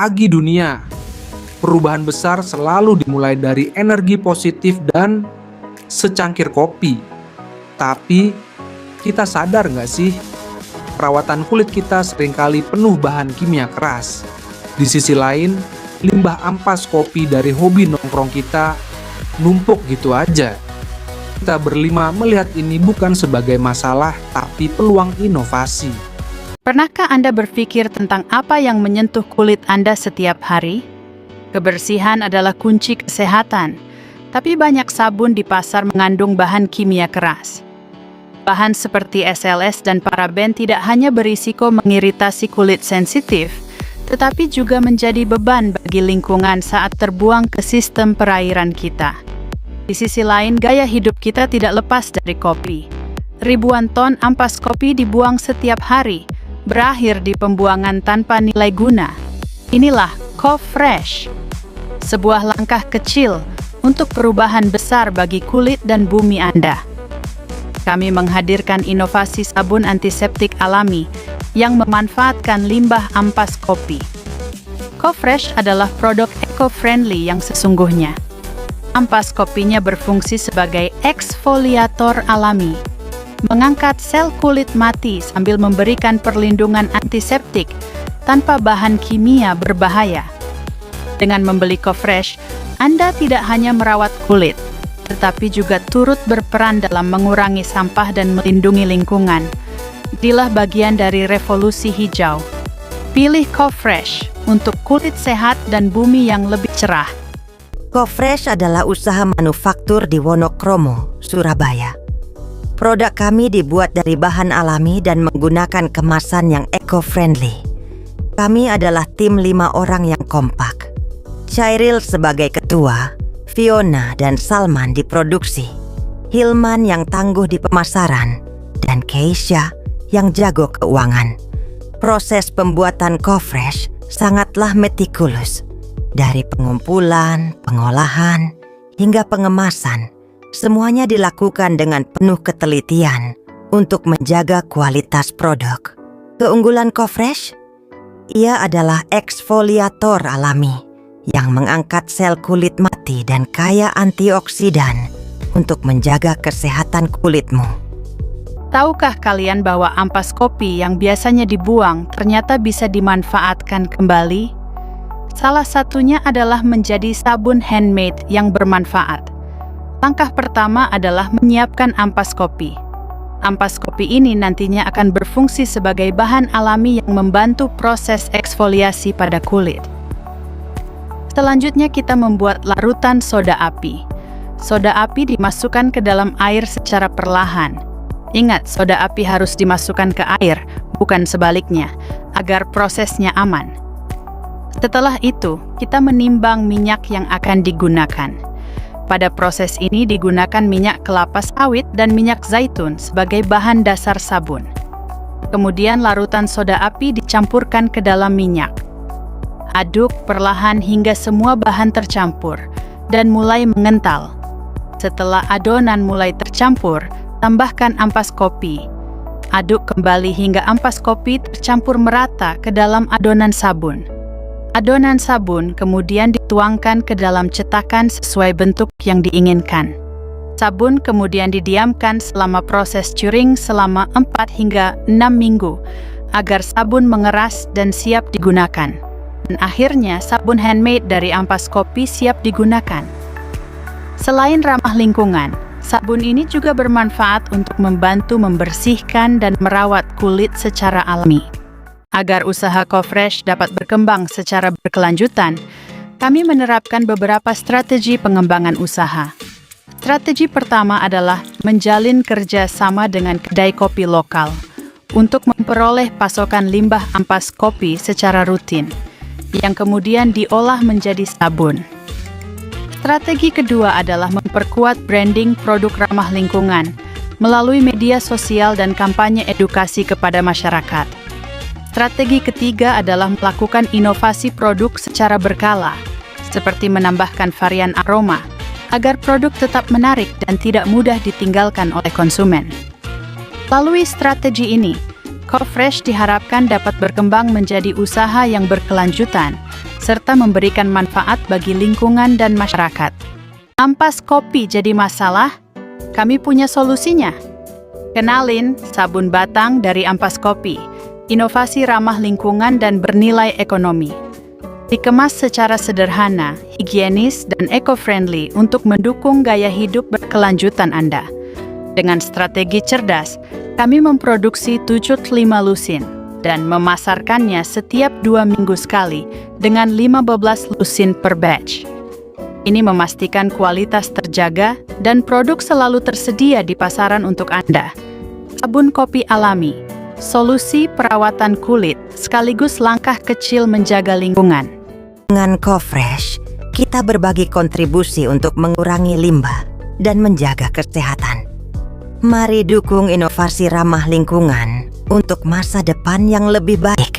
pagi dunia. Perubahan besar selalu dimulai dari energi positif dan secangkir kopi. Tapi, kita sadar nggak sih? Perawatan kulit kita seringkali penuh bahan kimia keras. Di sisi lain, limbah ampas kopi dari hobi nongkrong kita numpuk gitu aja. Kita berlima melihat ini bukan sebagai masalah, tapi peluang inovasi. Pernahkah Anda berpikir tentang apa yang menyentuh kulit Anda setiap hari? Kebersihan adalah kunci kesehatan, tapi banyak sabun di pasar mengandung bahan kimia keras. Bahan seperti SLS dan paraben tidak hanya berisiko mengiritasi kulit sensitif, tetapi juga menjadi beban bagi lingkungan saat terbuang ke sistem perairan kita. Di sisi lain, gaya hidup kita tidak lepas dari kopi. Ribuan ton ampas kopi dibuang setiap hari, berakhir di pembuangan tanpa nilai guna. Inilah CoFresh, sebuah langkah kecil untuk perubahan besar bagi kulit dan bumi Anda. Kami menghadirkan inovasi sabun antiseptik alami yang memanfaatkan limbah ampas kopi. CoFresh adalah produk eco-friendly yang sesungguhnya. Ampas kopinya berfungsi sebagai eksfoliator alami, mengangkat sel kulit mati sambil memberikan perlindungan antiseptik tanpa bahan kimia berbahaya. Dengan membeli CoFresh, Anda tidak hanya merawat kulit, tetapi juga turut berperan dalam mengurangi sampah dan melindungi lingkungan. Inilah bagian dari revolusi hijau. Pilih CoFresh untuk kulit sehat dan bumi yang lebih cerah. CoFresh adalah usaha manufaktur di Wonokromo, Surabaya. Produk kami dibuat dari bahan alami dan menggunakan kemasan yang eco-friendly. Kami adalah tim 5 orang yang kompak. Chairil sebagai ketua, Fiona dan Salman di produksi, Hilman yang tangguh di pemasaran, dan Keisha yang jago keuangan. Proses pembuatan CoFresh sangatlah metikulus. Dari pengumpulan, pengolahan, hingga pengemasan, semuanya dilakukan dengan penuh ketelitian untuk menjaga kualitas produk. Keunggulan CoFresh? Ia adalah eksfoliator alami yang mengangkat sel kulit mati dan kaya antioksidan untuk menjaga kesehatan kulitmu. Tahukah kalian bahwa ampas kopi yang biasanya dibuang ternyata bisa dimanfaatkan kembali? Salah satunya adalah menjadi sabun handmade yang bermanfaat. Langkah pertama adalah menyiapkan ampas kopi. Ampas kopi ini nantinya akan berfungsi sebagai bahan alami yang membantu proses eksfoliasi pada kulit. Selanjutnya kita membuat larutan soda api. Soda api dimasukkan ke dalam air secara perlahan. Ingat, soda api harus dimasukkan ke air, bukan sebaliknya, agar prosesnya aman. Setelah itu, kita menimbang minyak yang akan digunakan. Pada proses ini digunakan minyak kelapa sawit dan minyak zaitun sebagai bahan dasar sabun. Kemudian larutan soda api dicampurkan ke dalam minyak. Aduk perlahan hingga semua bahan tercampur dan mulai mengental. Setelah adonan mulai tercampur, tambahkan ampas kopi. Aduk kembali hingga ampas kopi tercampur merata ke dalam adonan sabun. Adonan sabun kemudian dituangkan ke dalam cetakan sesuai bentuk yang diinginkan. Sabun kemudian didiamkan selama proses curing selama 4 hingga 6 minggu agar sabun mengeras dan siap digunakan. Dan akhirnya sabun handmade dari ampas kopi siap digunakan. Selain ramah lingkungan, sabun ini juga bermanfaat untuk membantu membersihkan dan merawat kulit secara alami. Agar usaha CoFresh dapat berkembang secara berkelanjutan, kami menerapkan beberapa strategi pengembangan usaha. Strategi pertama adalah menjalin kerjasama dengan kedai kopi lokal untuk memperoleh pasokan limbah ampas kopi secara rutin, yang kemudian diolah menjadi sabun. Strategi kedua adalah memperkuat branding produk ramah lingkungan melalui media sosial dan kampanye edukasi kepada masyarakat. Strategi ketiga adalah melakukan inovasi produk secara berkala, seperti menambahkan varian aroma, agar produk tetap menarik dan tidak mudah ditinggalkan oleh konsumen. Melalui strategi ini, CoFresh diharapkan dapat berkembang menjadi usaha yang berkelanjutan, serta memberikan manfaat bagi lingkungan dan masyarakat. Ampas kopi jadi masalah? Kami punya solusinya. Kenalin sabun batang dari Ampas Kopi, inovasi ramah lingkungan dan bernilai ekonomi. Dikemas secara sederhana, higienis, dan eco-friendly untuk mendukung gaya hidup berkelanjutan Anda. Dengan strategi cerdas, kami memproduksi 75 lusin dan memasarkannya setiap 2 minggu sekali dengan 15 lusin per batch. Ini memastikan kualitas terjaga dan produk selalu tersedia di pasaran untuk Anda. Sabun kopi alami, solusi perawatan kulit sekaligus langkah kecil menjaga lingkungan. Dengan CoFresh, kita berbagi kontribusi untuk mengurangi limbah dan menjaga kesehatan. Mari dukung inovasi ramah lingkungan untuk masa depan yang lebih baik.